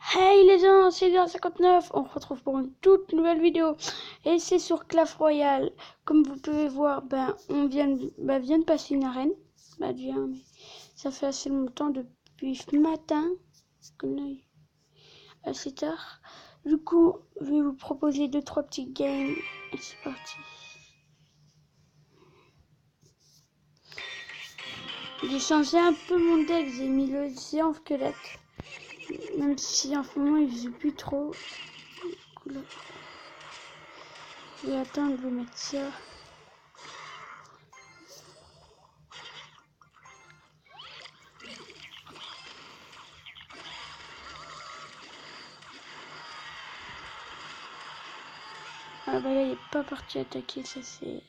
Hey les gens, c'est Bien59, on se retrouve pour une toute nouvelle vidéo et c'est sur Clash Royale. Comme vous pouvez voir, vient de passer une arène. Mais ça fait assez longtemps depuis ce matin, assez tard. Du coup, je vais vous proposer 2-3 petits games et c'est parti. J'ai changé un peu mon deck, j'ai mis le géant squelette. Même si en ce moment il joue plus trop. Cool. Je vais attendre de mettre ça. Ah bah là il est pas parti attaquer, ça c'est...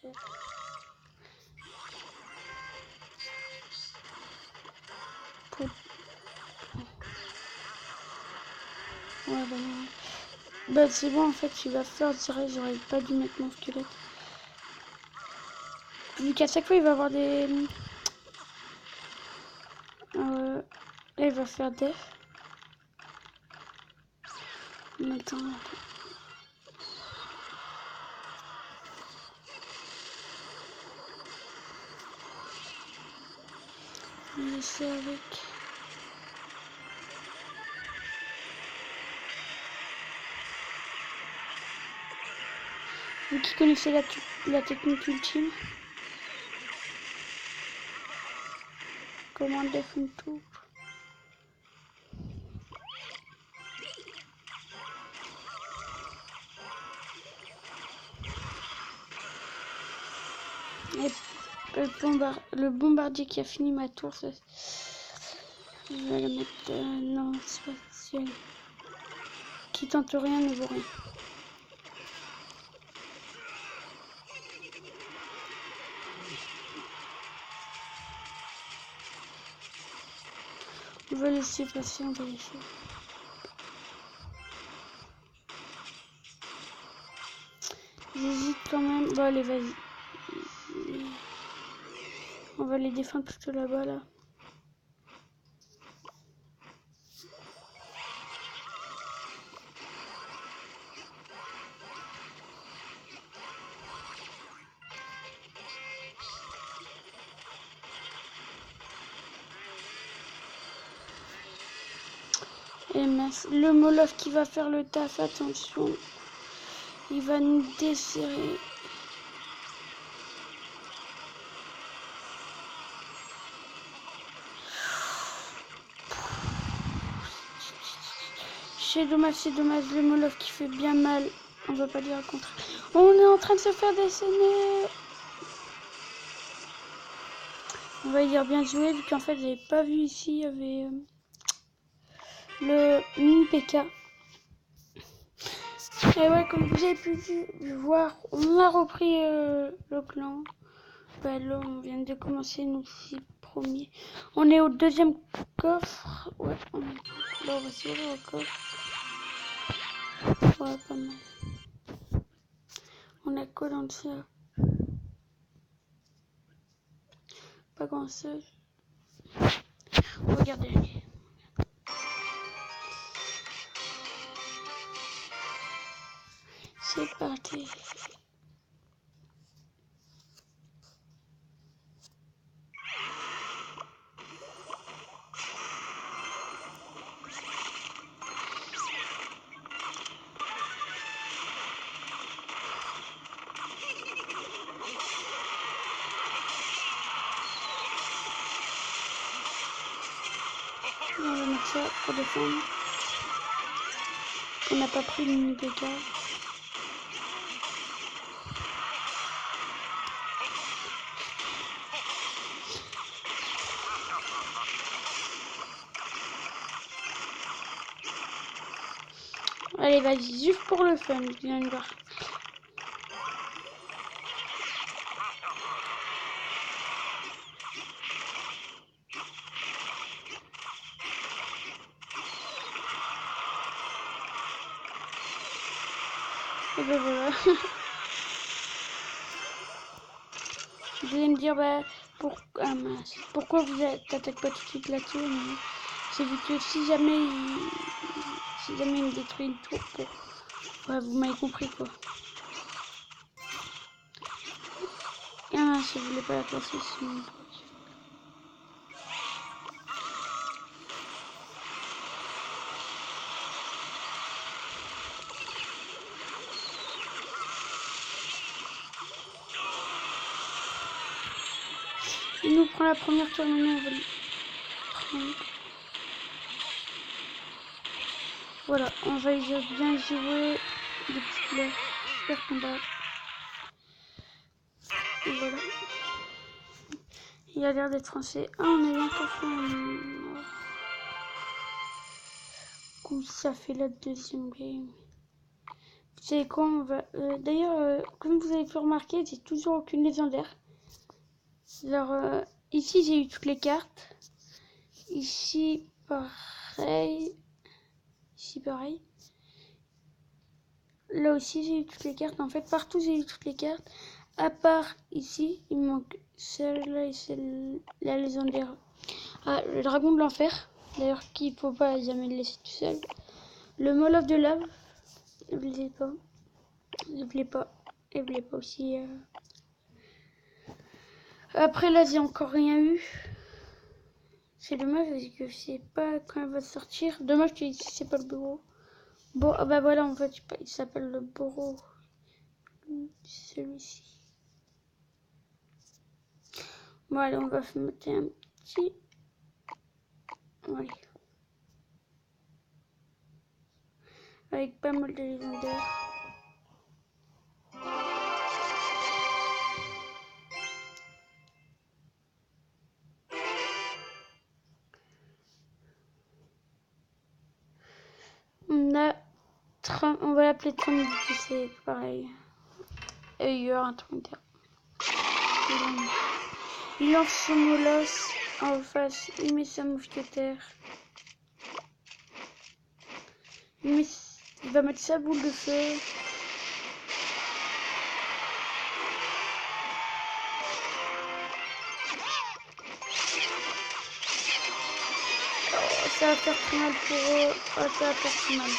Ouais bah non. Bah c'est bon en fait, il va faire direct, j'aurais pas dû mettre mon squelette. Vu qu'à chaque fois il va avoir des... là il va faire def. Attends. On va laisser avec... Vous qui connaissez la technique ultime. Comment def une touche. Et le bombardier qui a fini ma tour, ça... Je vais le mettre... non, c'est pas facile. Qui tente rien ne vaut rien. On va laisser passer, on va laisser. J'hésite quand même. Bon allez, vas-y. On va les défendre plutôt là-bas, là. Et mince, le Moloch qui va faire le taf, attention. Il va nous desserrer. C'est dommage, le Moloch qui fait bien mal. On va pas dire le contraire. On est en train de se faire déchaîner. On va dire bien joué, vu qu'en fait, j'avais pas vu ici, il y avait le mini PK. Et ouais, comme vous avez pu voir, on a repris le clan. Bah là, on vient de commencer nos 6 premiers. On est au deuxième coffre. Ouais, là, on va s'ouvrir au coffre. Ouais, pas mal. On a quoi dans le ciel? Pas grand chose. Regardez. C'est parti. On va mettre ça pour défendre. On n'a pas pris le mini PK. Allez, vas-y, juste pour le fun, je viens de voir. Et ben voilà. Vous allez me dire, pourquoi vous n'attaquez pas tout de suite là-dessus? C'est vu que si jamais si jamais il me détruit une tour pour... Ouais, vous m'avez compris quoi. Ah mince, je voulais pas la placer sinon. Il nous prend la première tour, maintenant on va lui prendre. Voilà, on va bien jouer depuis le super combat. Et voilà. Il a l'air d'être français. Ah, on a encore fait un... Coup, ça fait la deuxième game. Vous savez quoi, on va... D'ailleurs, comme vous avez pu remarquer, j'ai toujours aucune légendaire. Alors, ici, j'ai eu toutes les cartes. Ici, pareil. Ici, pareil. Là aussi, j'ai eu toutes les cartes. En fait, partout, j'ai eu toutes les cartes. À part ici, il me manque celle-là et celle-là légendaire. Ah, le dragon de l'enfer. D'ailleurs, qu'il ne faut pas jamais le laisser tout seul. Le Moloch de lave. N'oubliez pas. N'oubliez pas. N'oubliez pas aussi. Après, là, j'ai encore rien eu. C'est dommage parce que je sais pas quand elle va sortir. Dommage que c'est pas le bureau. Bon, ah bah voilà, en fait, il s'appelle le bureau. Celui-ci. Bon, allez, on va mettre un petit. Ouais. Avec pas mal de légendaires. On va l'appeler Trinity, c'est pareil. Et il y aura un Trinity. Il lance son molosse en face, il met sa mousquetaire. Il va mettre sa boule de feu. Oh, ça va faire très mal pour eux. Oh, ça va faire très mal.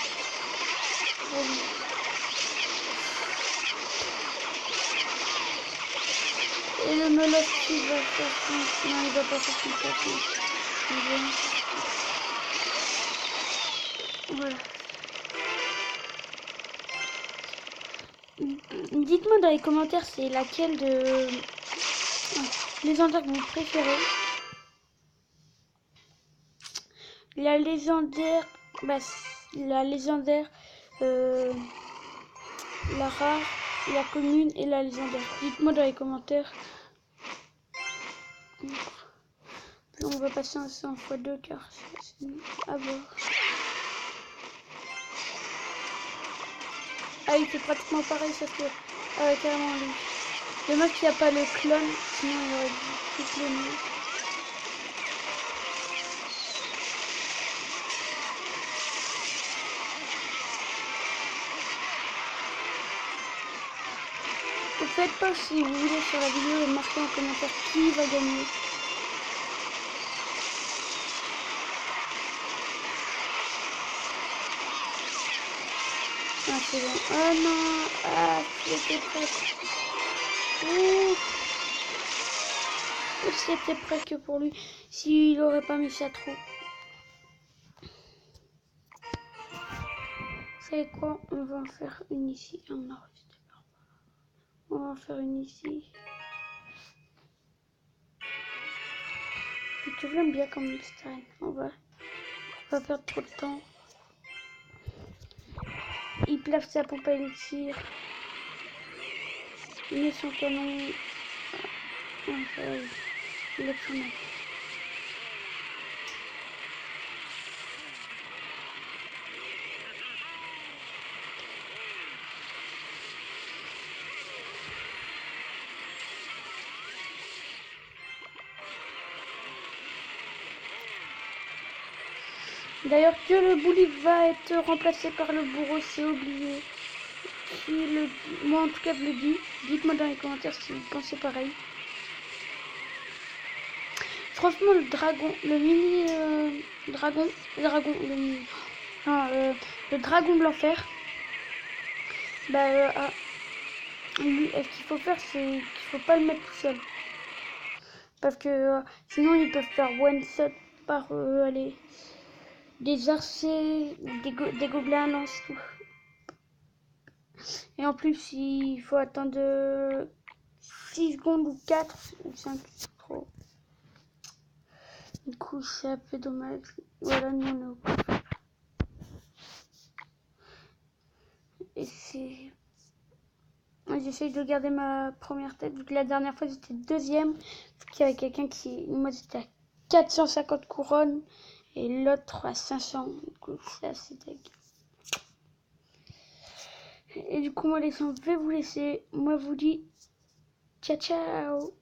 Et le molosse qui va faire son... Non, il va pas faire son classement. Voilà. Dites-moi dans les commentaires c'est laquelle de légendaire que vous préférez. La légendaire, bah, la légendaire, la rare, la commune et la légendaire. Dites-moi dans les commentaires. On va passer en 100 x 2 car c'est à voir. Ah, il fait pratiquement pareil, sauf que... Ah ouais, carrément lui. Dommage qu'il n'y a pas le clone, sinon il aurait dû tout cloner. Ne faites pas si vous voulez sur la vidéo et marquez en commentaire qui va gagner. Ah c'est bon. Oh non. Ah c'était presque. C'était presque pour lui. S'il aurait pas mis ça trop. Vous savez quoi? On va en faire une ici. On va en faire une ici. Je l'aime bien comme style. On va pas perdre trop de temps. Il place sa pompe à élixir. Il met son canon. Il est tout mal. D'ailleurs que le bully va être remplacé par le bourreau, c'est oublié. Moi en tout cas je le dis. Dites-moi dans les commentaires si vous pensez pareil. Franchement le dragon, le mini le mini. Enfin, le dragon de l'enfer. Bah, lui, ce qu'il faut faire, c'est qu'il faut pas le mettre tout seul. Parce que sinon, ils peuvent faire one shot par allez, des archers, des gobelins lance tout. Et en plus, il faut attendre 6 secondes ou 4 ou 5, c'est trop. Du coup, c'est un peu dommage. Voilà, nous on est au coffre. Et c'est... J'essaye de garder ma première tête, vu que la dernière fois j'étais deuxième. Il y avait quelqu'un qui... Moi j'étais à 450 couronnes et l'autre à 500. Du coup, c'est assez dingue. Et du coup, moi les gens, je vais vous laisser. Moi, je vous dis ciao ciao.